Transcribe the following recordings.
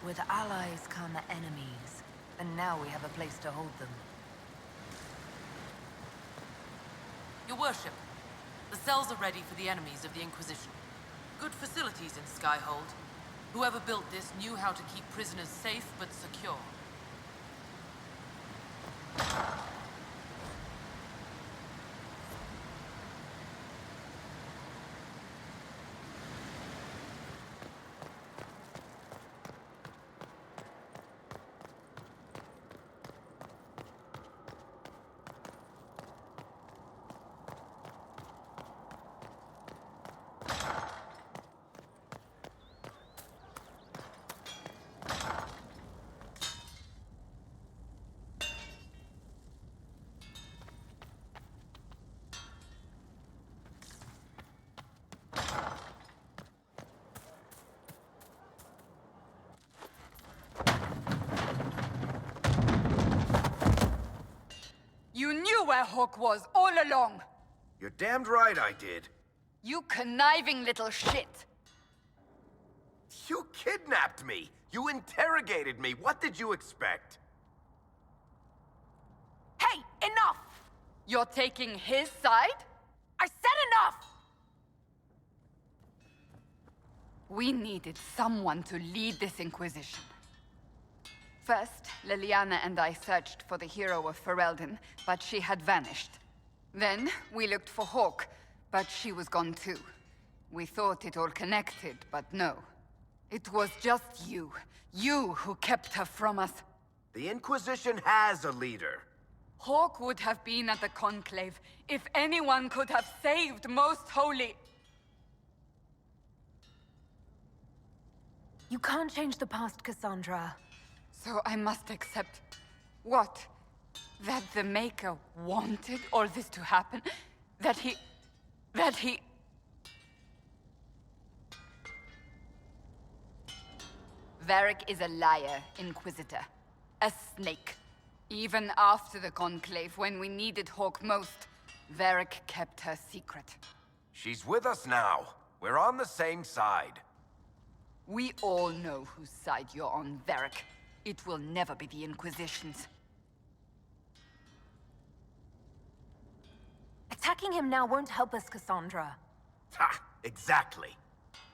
With allies come enemies, and now we have a place to hold them. Your worship, the cells are ready for the enemies of the Inquisition. Good facilities in Skyhold. Whoever built this knew how to keep prisoners safe but secure. You knew where Hawk was all along! You're damned right I did. You conniving little shit! You kidnapped me! You interrogated me! What did you expect? Hey, enough! You're taking his side? I said enough! We needed someone to lead this Inquisition. First, Liliana and I searched for the hero of Ferelden, but she had vanished. Then, we looked for Hawk, but she was gone too. We thought it all connected, but no. It was just you. You who kept her from us. The Inquisition has a leader. Hawk would have been at the Conclave if anyone could have saved Most Holy. You can't change the past, Cassandra. So I must accept... what? That the Maker wanted all this to happen? That he... Varric is a liar, Inquisitor. A snake. Even after the Conclave, when we needed Hawk most, Varric kept her secret. She's with us now. We're on the same side. We all know whose side you're on, Varric. It will never be the Inquisition's. Attacking him now won't help us, Cassandra. Ha! Exactly.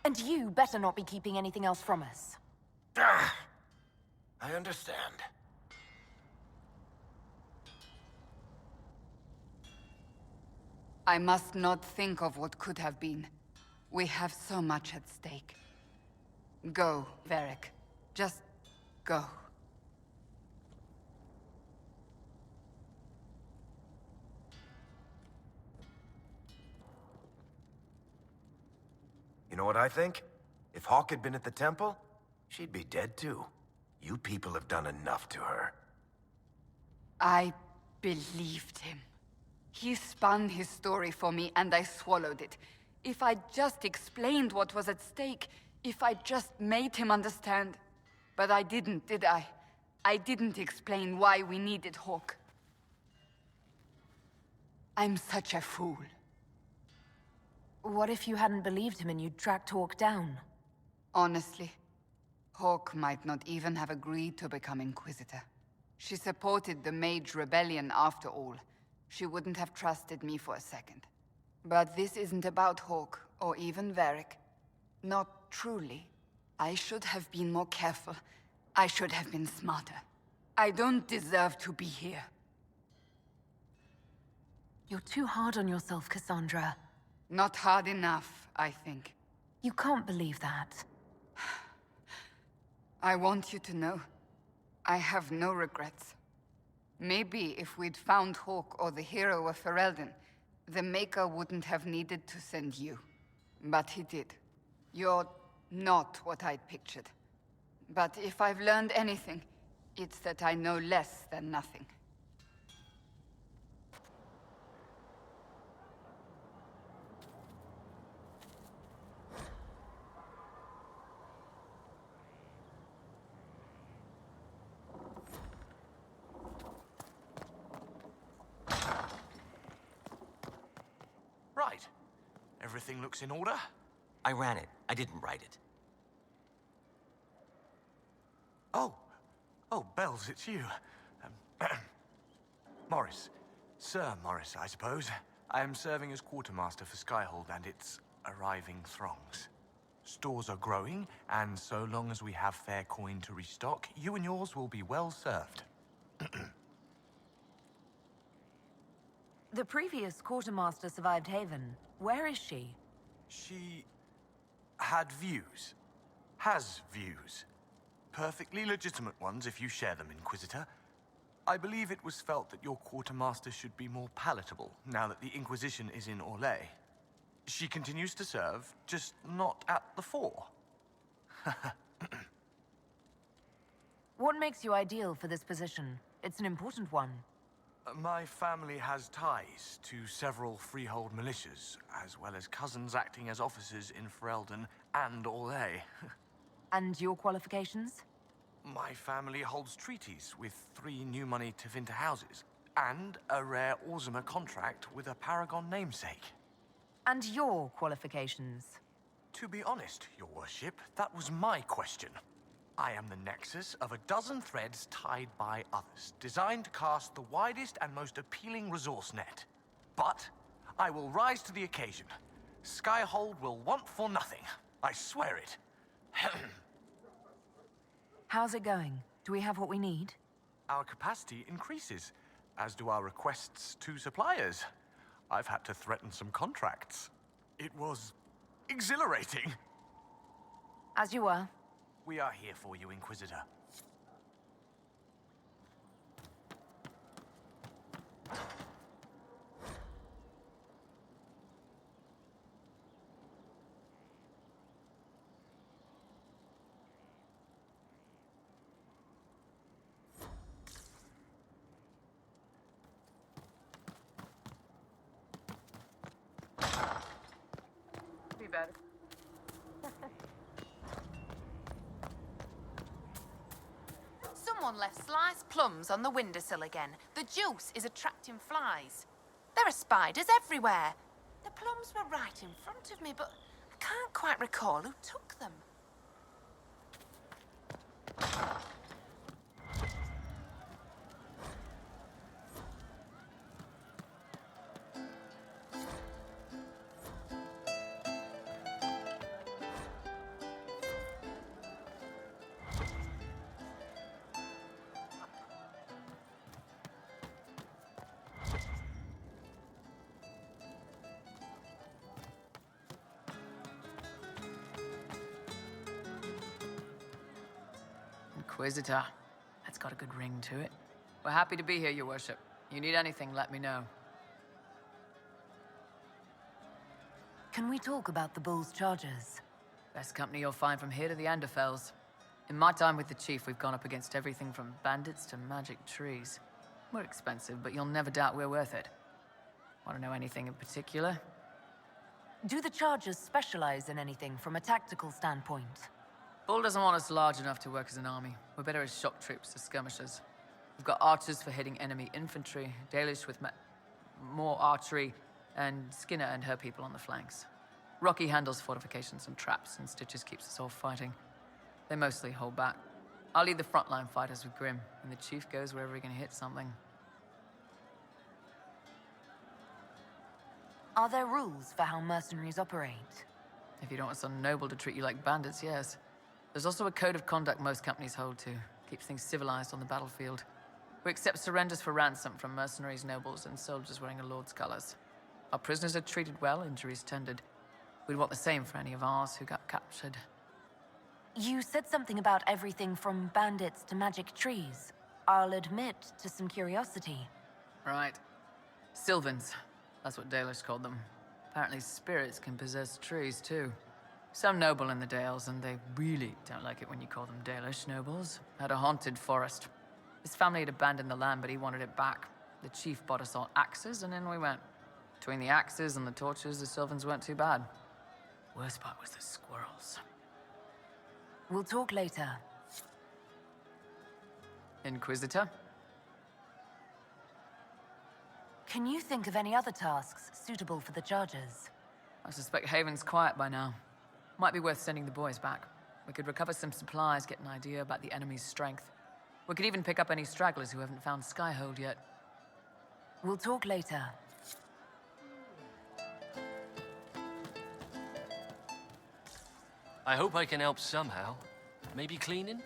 And you better not be keeping anything else from us. Ah, I understand. I must not think of what could have been. We have so much at stake. Go, Varric. Just go. You know what I think? If Hawk had been at the temple, she'd be dead too. You people have done enough to her. I believed him. He spun his story for me, and I swallowed it. If I just explained what was at stake, if I just made him understand. But I didn't, did I? I didn't explain why we needed Hawk. I'm such a fool. What if you hadn't believed him and you'd tracked Hawk down? Honestly, Hawk might not even have agreed to become Inquisitor. She supported the Mage Rebellion after all. She wouldn't have trusted me for a second. But this isn't about Hawk, or even Varric. Not truly. I should have been more careful. I should have been smarter. I don't deserve to be here. You're too hard on yourself, Cassandra. Not hard enough, I think. You can't believe that. I want you to know, I have no regrets. Maybe if we'd found Hawk or the hero of Ferelden, the Maker wouldn't have needed to send you. But he did. You're not what I'd pictured. But if I've learned anything, it's that I know less than nothing. Right. Everything looks in order? I ran it. I didn't write it. Oh. Oh, Bells, it's you. Morris. Sir Morris, I suppose. I am serving as quartermaster for Skyhold and its arriving throngs. Stores are growing, and so long as we have fair coin to restock, you and yours will be well served. The previous quartermaster survived Haven. Where is she? She had views. Has views. Perfectly legitimate ones if you share them, Inquisitor. I believe it was felt that your quartermaster should be more palatable now that the Inquisition is in Orlais. She continues to serve, just not at the fore. What makes you ideal for this position? It's an important one. My family has ties to several freehold militias, as well as cousins acting as officers in Ferelden and Orlais. And your qualifications? My family holds treaties with 3 new money Tevinter houses, and a rare Orzuma contract with a Paragon namesake. And your qualifications? To be honest, your worship, that was my question. I am the nexus of a dozen threads tied by others, designed to cast the widest and most appealing resource net. But I will rise to the occasion. Skyhold will want for nothing. I swear it. How's it going? Do we have what we need? Our capacity increases, as do our requests to suppliers. I've had to threaten some contracts. It was exhilarating. As you were. We are here for you, Inquisitor. Be better. Someone left sliced plums on the windowsill again. The juice is attracting flies. There are spiders everywhere. The plums were right in front of me, but I can't quite recall who took them. Inquisitor. That's got a good ring to it. We're happy to be here, your worship. You need anything, let me know. Can we talk about the Bull's charges? Best company you'll find from here to the Anderfells. In my time with the Chief, we've gone up against everything from bandits to magic trees. We're expensive, but you'll never doubt we're worth it. Want to know anything in particular? Do the charges specialize in anything from a tactical standpoint? Bull doesn't want us large enough to work as an army. We're better as shock troops, as skirmishers. We've got archers for hitting enemy infantry, Dalish with more archery, and Skinner and her people on the flanks. Rocky handles fortifications and traps, and Stitches keeps us all fighting. They mostly hold back. I'll lead the frontline fighters with Grim, and the Chief goes wherever he can hit something. Are there rules for how mercenaries operate? If you don't want some noble to treat you like bandits, yes. There's also a code of conduct most companies hold to. Keeps things civilized on the battlefield. We accept surrenders for ransom from mercenaries, nobles, and soldiers wearing a lord's colors. Our prisoners are treated well, injuries tended. We'd want the same for any of ours who got captured. You said something about everything from bandits to magic trees. I'll admit to some curiosity. Right. Sylvans. That's what Dalish called them. Apparently spirits can possess trees, too. Some noble in the Dales, and they really don't like it when you call them Dalish nobles, had a haunted forest. His family had abandoned the land, but he wanted it back. The Chief bought us all axes, and in we went. Between the axes and the torches, the Sylvans weren't too bad. Worst part was the squirrels. We'll talk later. Inquisitor? Can you think of any other tasks suitable for the charges? I suspect Haven's quiet by now. Might be worth sending the boys back. We could recover some supplies, get an idea about the enemy's strength. We could even pick up any stragglers who haven't found Skyhold yet. We'll talk later. I hope I can help somehow. Maybe cleaning?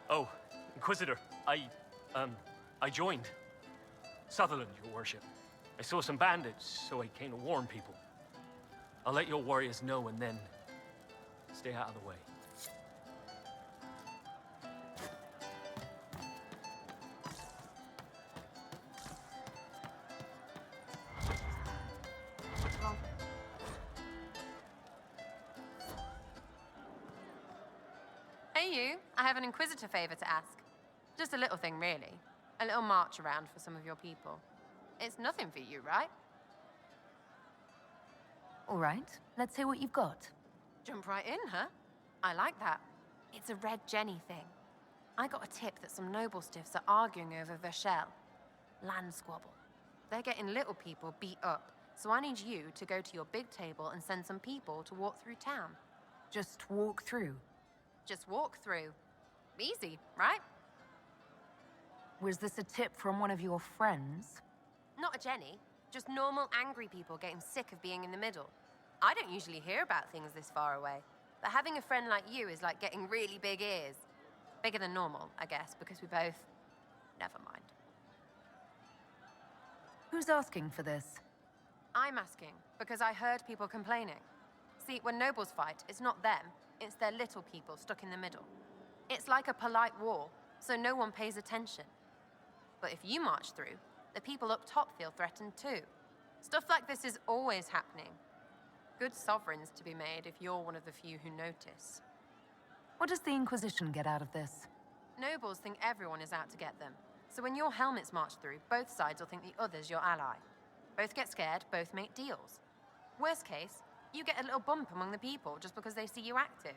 Oh, Inquisitor, I joined. Sutherland, your worship. I saw some bandits, so I came to warn people. I'll let your warriors know and then stay out of the way. Hey you, I have an Inquisitor favor to ask. Just a little thing, really. A little march around for some of your people. It's nothing for you, right? All right, let's hear what you've got. Jump right in, huh? I like that. It's a Red Jenny thing. I got a tip that some noble stiffs are arguing over Vershel. Land squabble. They're getting little people beat up, so I need you to go to your big table and send some people to walk through town. Just walk through. Just walk through. Easy, right? Was this a tip from one of your friends? Not a Jenny. Just normal angry people getting sick of being in the middle. I don't usually hear about things this far away, but having a friend like you is like getting really big ears. Bigger than normal, I guess, because we both... Never mind. Who's asking for this? I'm asking, because I heard people complaining. See, when nobles fight, it's not them, it's their little people stuck in the middle. It's like a polite war, so no one pays attention. But if you march through, the people up top feel threatened too. Stuff like this is always happening. Good sovereigns to be made if you're one of the few who notice. What does the Inquisition get out of this? Nobles think everyone is out to get them. So when your helmets march through, both sides will think the other's your ally. Both get scared, both make deals. Worst case, you get a little bump among the people just because they see you active.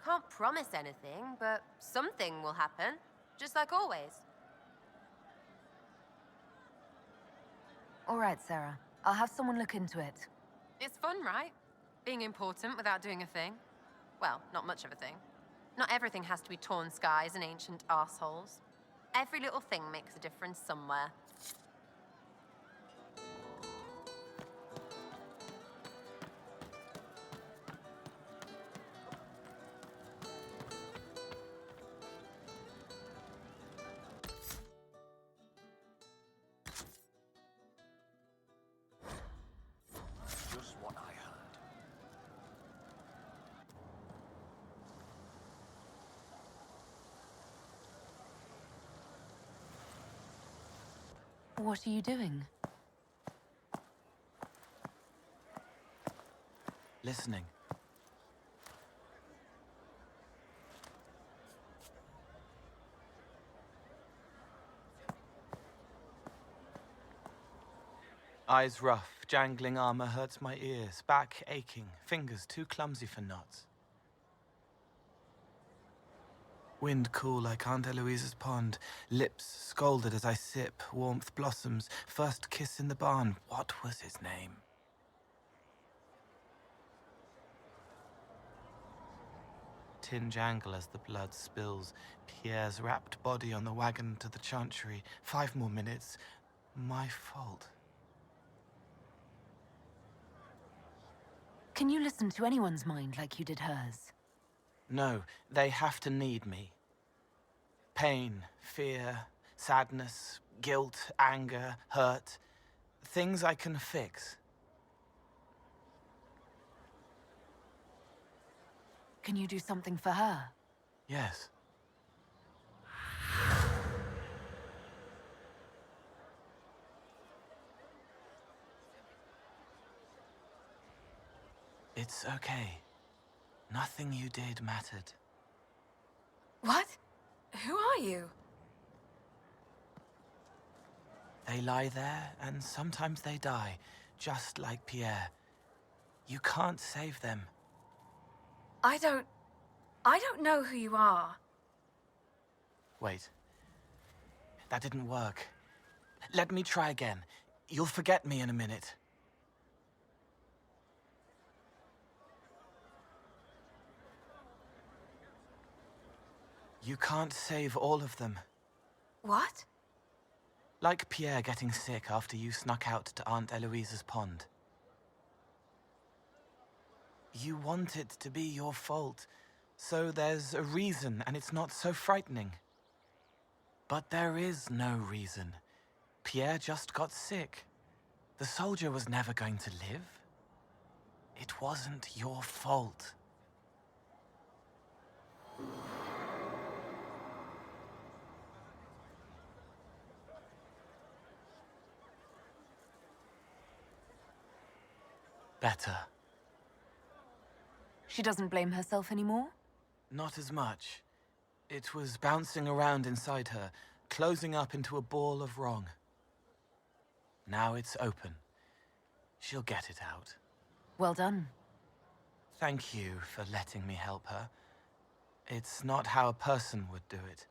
Can't promise anything, but something will happen, just like always. All right, Sarah. I'll have someone look into it. It's fun, right? Being important without doing a thing. Well, not much of a thing. Not everything has to be torn skies and ancient arseholes. Every little thing makes a difference somewhere. Just what I heard. What are you doing? Listening. Eyes rough, jangling armor hurts my ears, back aching, fingers too clumsy for knots. Wind cool like Aunt Eloise's pond, lips scalded as I sip, warmth blossoms, first kiss in the barn. What was his name? Tin jangle as the blood spills, Pierre's wrapped body on the wagon to the chantry. 5 more minutes. My fault. Can you listen to anyone's mind like you did hers? No, they have to need me. Pain, fear, sadness, guilt, anger, hurt. Things I can fix. Can you do something for her? Yes. It's okay. Nothing you did mattered. What? Who are you? They lie there, and sometimes they die, just like Pierre. You can't save them. I don't know who you are. Wait. That didn't work. Let me try again. You'll forget me in a minute. You can't save all of them. What? Like Pierre getting sick after you snuck out to Aunt Eloise's pond. You want it to be your fault, so there's a reason and it's not so frightening. But there is no reason. Pierre just got sick. The soldier was never going to live. It wasn't your fault. Better. She doesn't blame herself anymore? Not as much. It was bouncing around inside her, closing up into a ball of wrong. Now it's open. She'll get it out. Well done. Thank you for letting me help her. It's not how a person would do it.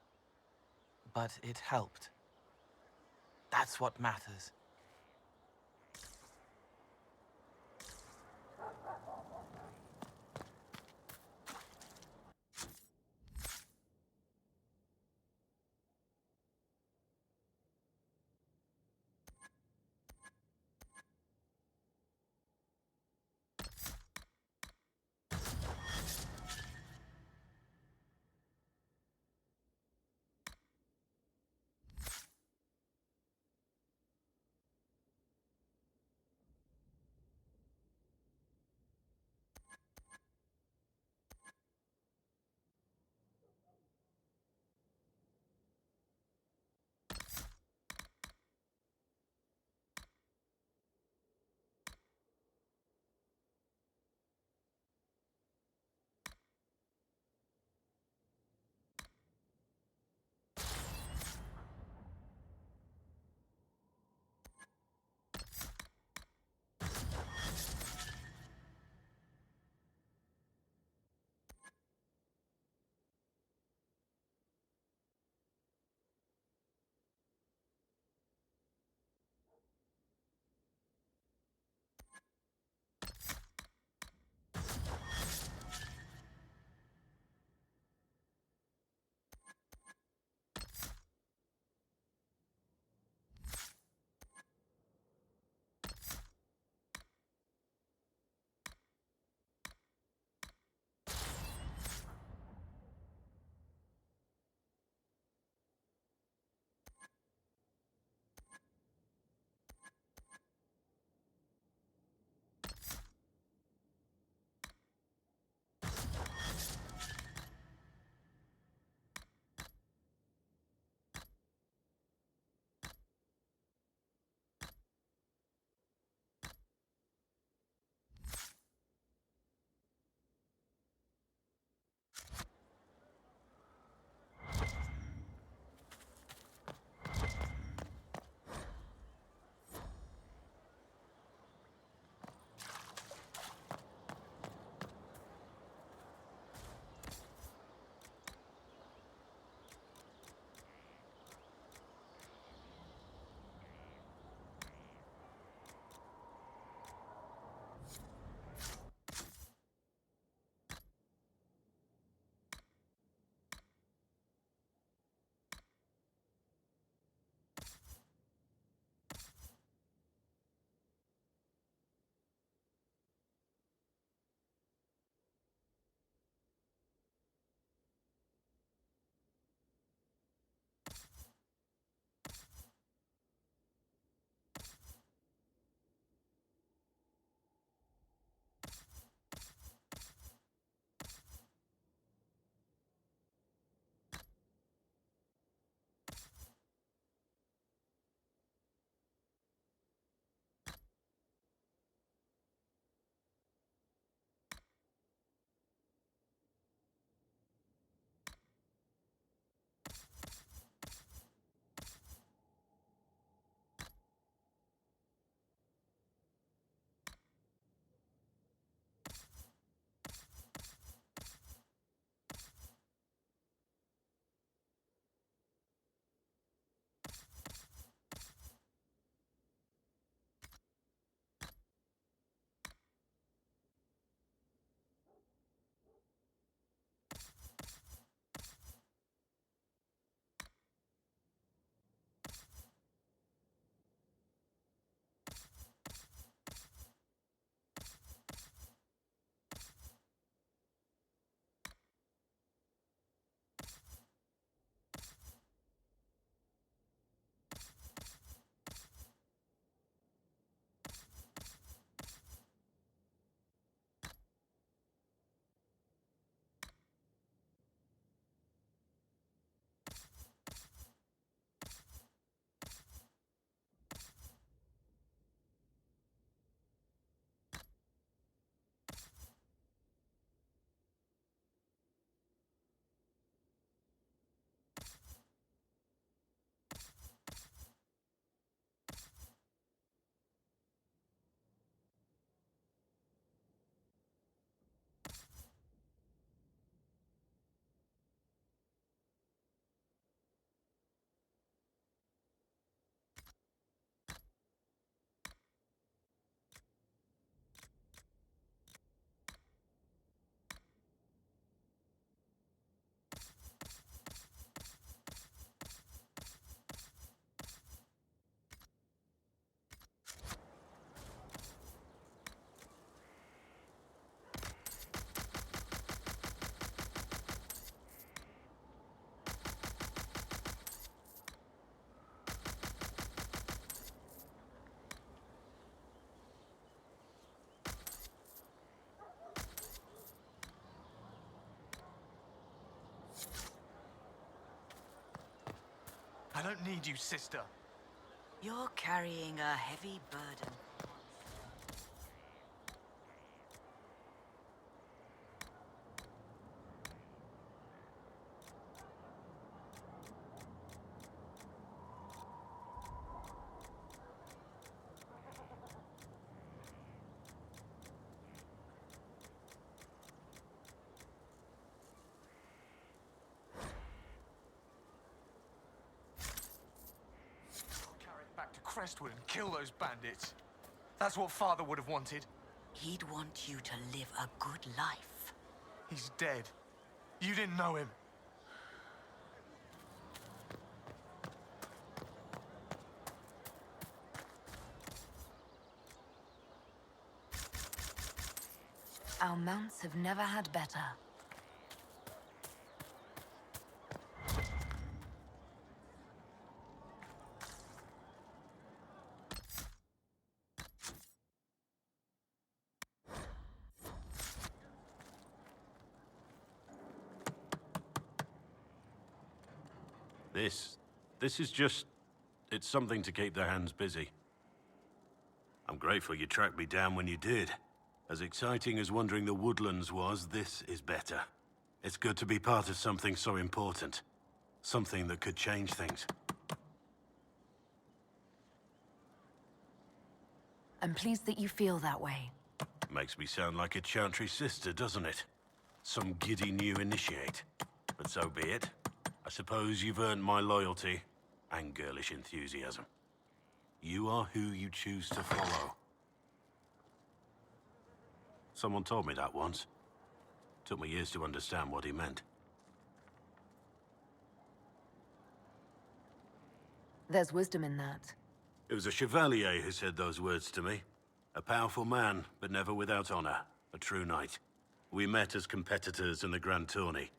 But it helped. That's what matters. don't need you, sister. You're carrying a heavy burden. Back to Crestwood and kill those bandits. That's what Father would have wanted. He'd want you to live a good life. He's dead. You didn't know him. Our mounts have never had better. This is just... it's something to keep their hands busy. I'm grateful you tracked me down when you did. As exciting as wandering the woodlands was, this is better. It's good to be part of something so important. Something that could change things. I'm pleased that you feel that way. Makes me sound like a Chantry sister, doesn't it? Some giddy new initiate. But so be it. I suppose you've earned my loyalty and girlish enthusiasm. You are who you choose to follow. Someone told me that once. Took me years to understand what he meant. There's wisdom in that. It was a chevalier who said those words to me. A powerful man, but never without honor. A true knight. We met as competitors in the Grand Tourney.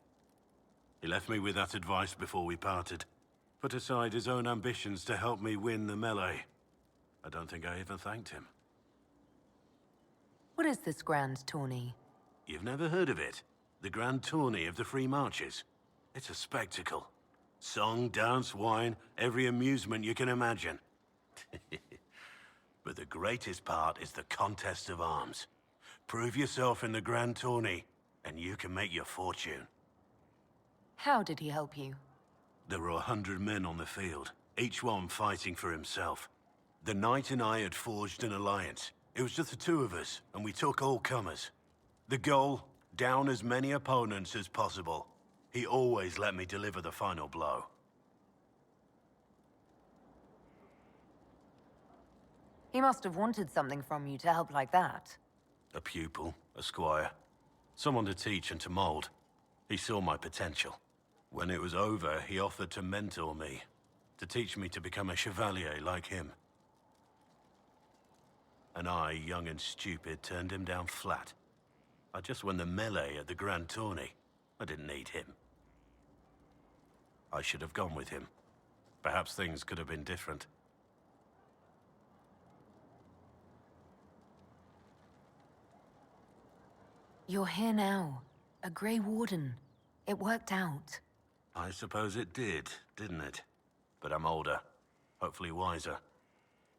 He left me with that advice before we parted. Put aside his own ambitions to help me win the melee. I don't think I even thanked him. What is this grand tourney? You've never heard of it? The Grand Tourney of the Free Marches. It's a spectacle. Song, dance, wine, every amusement you can imagine. But the greatest part is the contest of arms. Prove yourself in the Grand Tourney, and you can make your fortune. How did he help you? There were 100 men on the field, each one fighting for himself. The knight and I had forged an alliance. It was just the two of us, and we took all comers. The goal, down as many opponents as possible. He always let me deliver the final blow. He must have wanted something from you to help like that. A pupil, a squire. Someone to teach and to mold. He saw my potential. When it was over, he offered to mentor me. To teach me to become a chevalier like him. And I, young and stupid, turned him down flat. I just won the melee at the Grand Tourney. I didn't need him. I should have gone with him. Perhaps things could have been different. You're here now. A Grey Warden. It worked out. I suppose it did, didn't it? But I'm older. Hopefully wiser.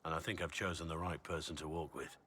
And I think I've chosen the right person to walk with.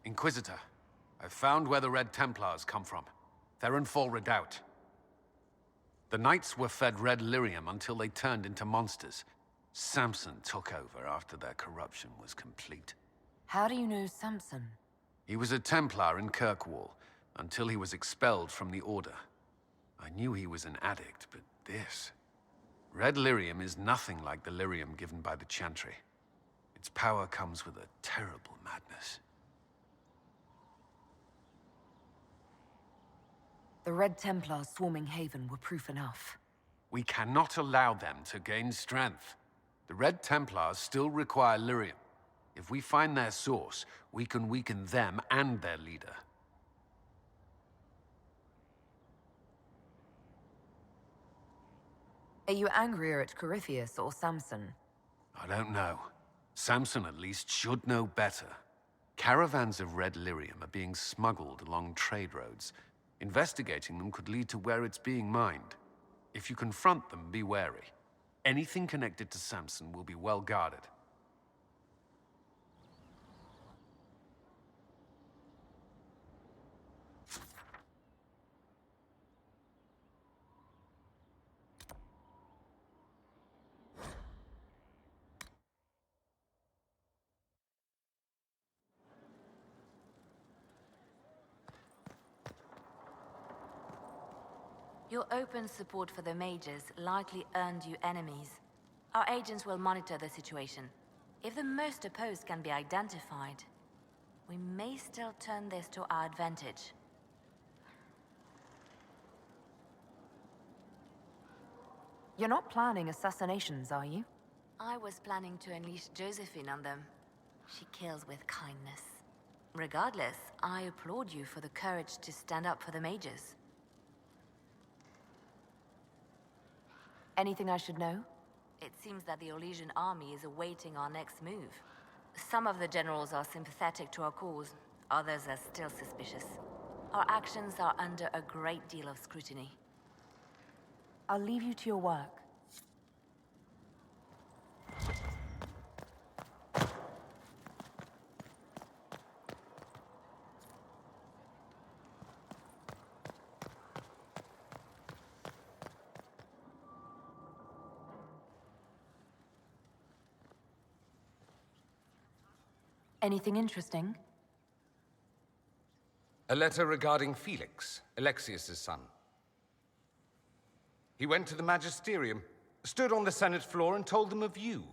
Inquisitor, I've found where the Red Templars come from. Therenfall Redoubt. The Knights were fed red lyrium until they turned into monsters. Samson took over after their corruption was complete. How do you know Samson? He was a Templar in Kirkwall, until he was expelled from the Order. I knew he was an addict, but this... Red lyrium is nothing like the lyrium given by the Chantry. Its power comes with a terrible madness. The Red Templars swarming Haven were proof enough. We cannot allow them to gain strength. The Red Templars still require lyrium. If we find their source, we can weaken them and their leader. Are you angrier at Corypheus or Samson? I don't know. Samson at least should know better. Caravans of red lyrium are being smuggled along trade roads. Investigating them could lead to where it's being mined. If you confront them, be wary. Anything connected to Samson will be well guarded. Your open support for the mages likely earned you enemies. Our agents will monitor the situation. If the most opposed can be identified, we may still turn this to our advantage. You're not planning assassinations, are you? I was planning to unleash Josephine on them. She kills with kindness. Regardless, I applaud you for the courage to stand up for the mages. Anything I should know? It seems that the Orlesian army is awaiting our next move. Some of the generals are sympathetic to our cause, others are still suspicious. Our actions are under a great deal of scrutiny. I'll leave you to your work. Anything interesting? A letter regarding Felix, Alexius's son. He went to the Magisterium, stood on the Senate floor and told them of you.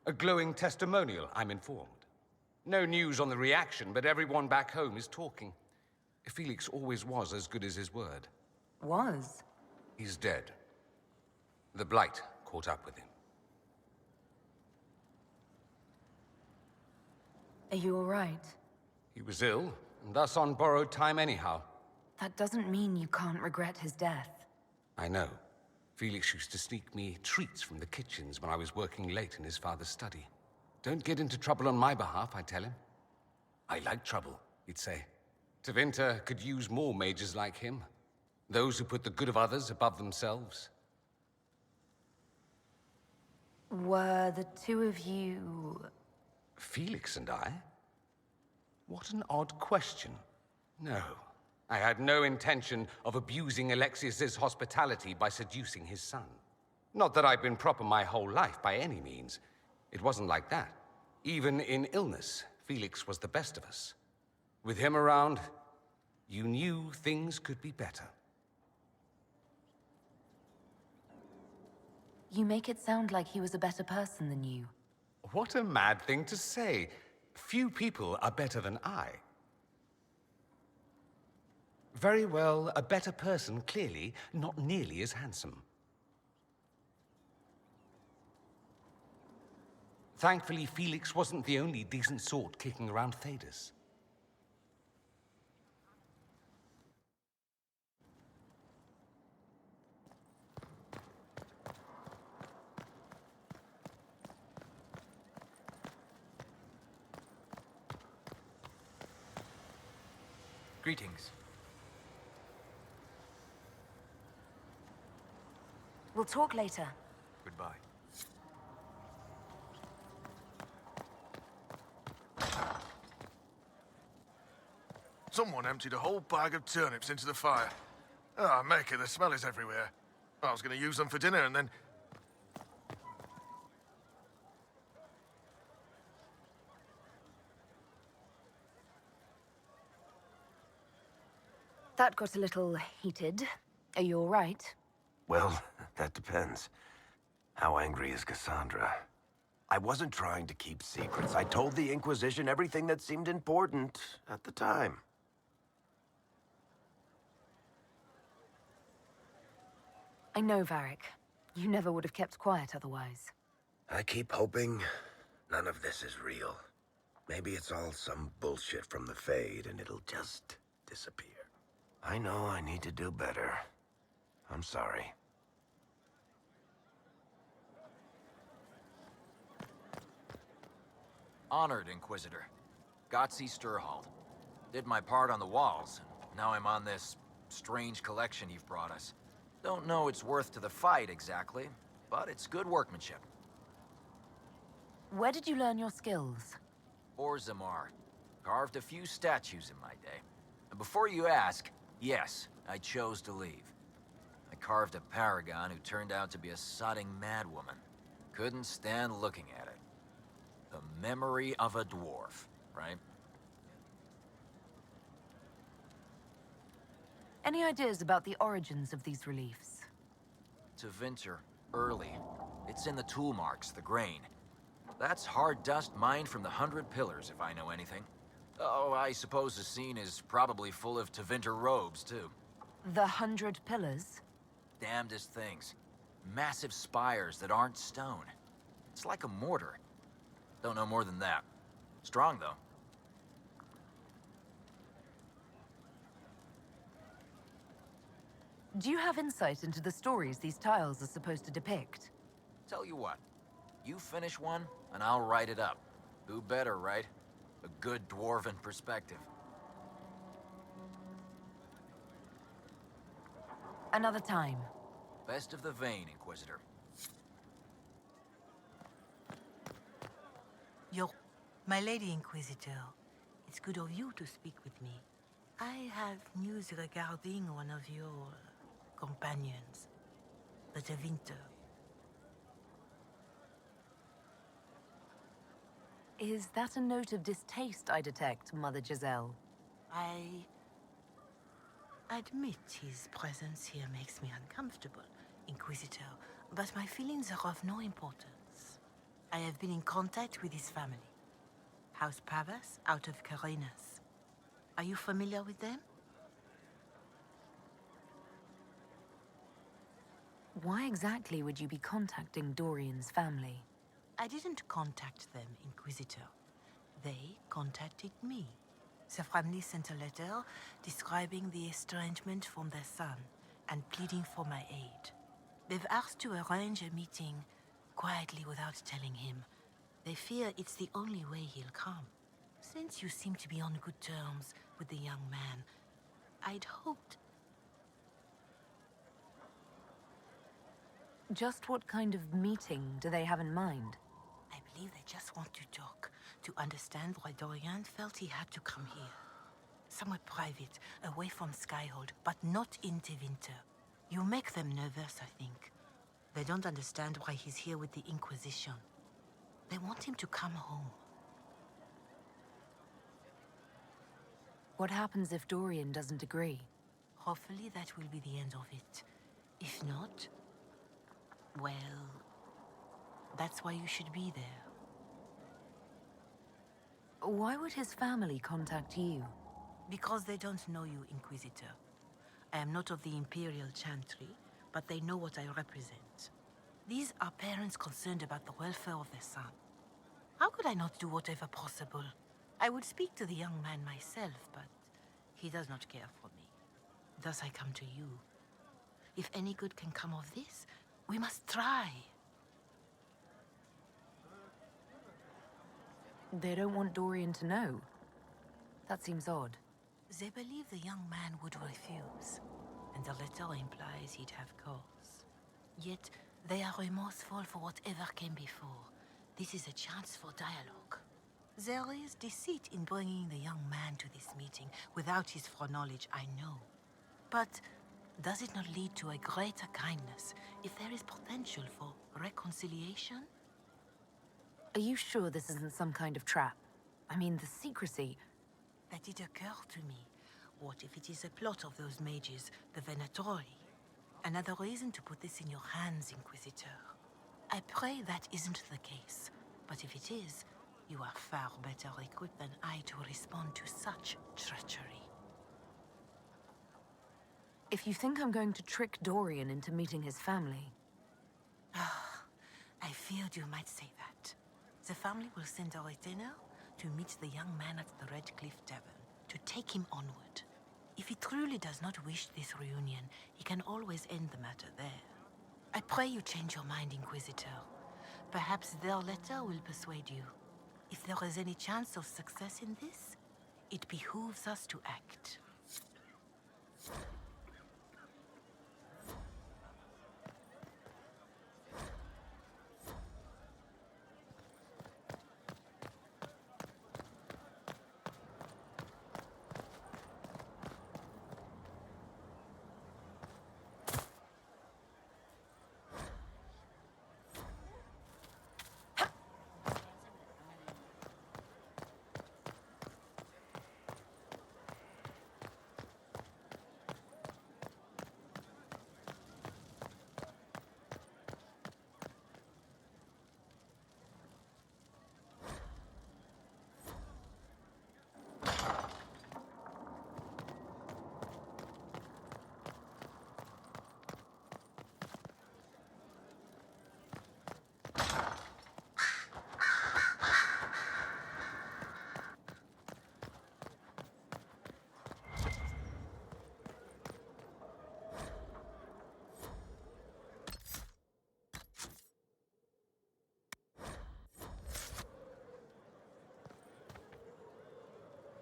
A glowing testimonial, I'm informed. No news on the reaction, but everyone back home is talking. Felix always was as good as his word. Was? He's dead. The Blight caught up with him. Are you all right? He was ill, and thus on borrowed time anyhow. That doesn't mean you can't regret his death. I know. Felix used to sneak me treats from the kitchens when I was working late in his father's study. Don't get into trouble on my behalf, I tell him. I like trouble, he'd say. Tevinter could use more mages like him. Those who put the good of others above themselves. Were the two of you... Felix and I? What an odd question. No, I had no intention of abusing Alexius's hospitality by seducing his son. Not that I've been proper my whole life, by any means. It wasn't like that. Even in illness, Felix was the best of us. With him around, you knew things could be better. You make it sound like he was a better person than you. What a mad thing to say. Few people are better than I. Very well, a better person, clearly, not nearly as handsome. Thankfully, Felix wasn't the only decent sort kicking around Thedas. Greetings. We'll talk later. Goodbye. Someone emptied a whole bag of turnips into the fire. Ah, Maker, the smell is everywhere. I was going to use them for dinner and then... That got a little heated. Are you all right? Well, that depends. How angry is Cassandra? I wasn't trying to keep secrets. I told the Inquisition everything that seemed important at the time. I know, Varric. You never would have kept quiet otherwise. I keep hoping none of this is real. Maybe it's all some bullshit from the Fade and it'll just disappear. I know I need to do better. I'm sorry. Honored, Inquisitor. Gotzi Sturhold. Did my part on the walls. Now I'm on this strange collection you've brought us. Don't know it's worth to the fight exactly, but it's good workmanship. Where did you learn your skills? Orzammar. Carved a few statues in my day. And before you ask, yes, I chose to leave. I carved a paragon who turned out to be a sodding madwoman. Couldn't stand looking at it. The memory of a dwarf, right? Any ideas about the origins of these reliefs? Tevinter, early. It's in the tool marks, the grain. That's hard dust mined from the 100 Pillars, if I know anything. Oh, I suppose the scene is probably full of Tevinter robes, too. The 100 Pillars? Damnedest things. Massive spires that aren't stone. It's like a mortar. Don't know more than that. Strong, though. Do you have insight into the stories these tiles are supposed to depict? Tell you what. You finish one, and I'll write it up. Who better, right? A good dwarven perspective. Another time. Best of the vein, Inquisitor. My Lady Inquisitor, it's good of you to speak with me. I have news regarding one of your companions, the Tevinter. Is that a note of distaste I detect, Mother Giselle? I admit his presence here makes me uncomfortable, Inquisitor, but my feelings are of no importance. I have been in contact with his family. House Pavas, out of Carenas. Are you familiar with them? Why exactly would you be contacting Dorian's family? I didn't contact them, Inquisitor. They contacted me. The family sent a letter describing the estrangement from their son and pleading for my aid. They've asked to arrange a meeting quietly without telling him. They fear it's the only way he'll come. Since you seem to be on good terms with the young man, I'd hoped... Just what kind of meeting do they have in mind? I believe they just want to talk, to understand why Dorian felt he had to come here. Somewhere private, away from Skyhold, but not in Tevinter. You make them nervous, I think. They don't understand why he's here with the Inquisition. They want him to come home. What happens if Dorian doesn't agree? Hopefully that will be the end of it. If not, well, that's why you should be there. Why would his family contact you? Because they don't know you, Inquisitor. I am not of the Imperial Chantry, but they know what I represent. These are parents concerned about the welfare of their son. How could I not do whatever possible? I would speak to the young man myself, but he does not care for me. Thus I come to you. If any good can come of this, we must try. They don't want Dorian to know. That seems odd. They believe the young man would refuse, and the letter implies he'd have cause. Yet, they are remorseful for whatever came before. This is a chance for dialogue. There is deceit in bringing the young man to this meeting without his foreknowledge, I know. But does it not lead to a greater kindness if there is potential for reconciliation? Are you sure this isn't some kind of trap? I mean, the secrecy... That did occur to me. What if it is a plot of those mages, the Venatori? Another reason to put this in your hands, Inquisitor. I pray that isn't the case, but if it is, you are far better equipped than I to respond to such treachery. If you think I'm going to trick Dorian into meeting his family... I feared you might say that. The family will send a retainer to meet the young man at the Red Cliff Tavern, to take him onward. If he truly does not wish this reunion, he can always end the matter there. I pray you change your mind, Inquisitor. Perhaps their letter will persuade you. If there is any chance of success in this, it behooves us to act.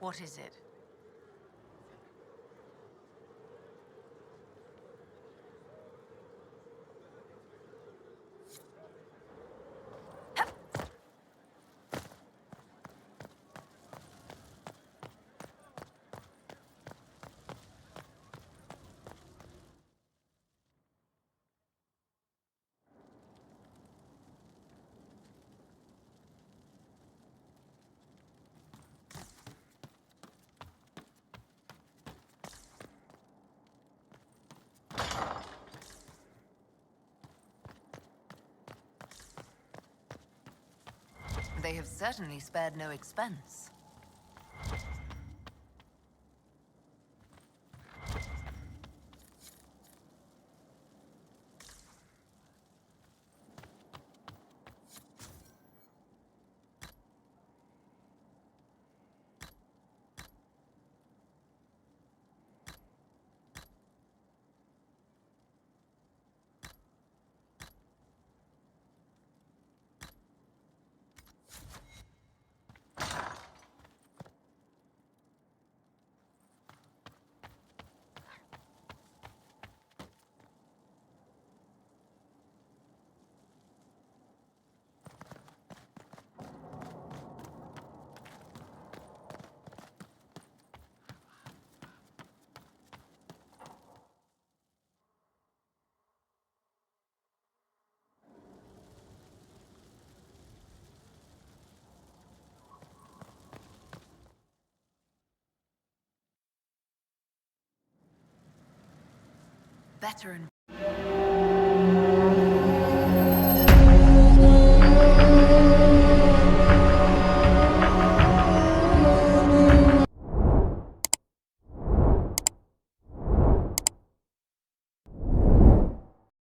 What is it? They have certainly spared no expense. Veteran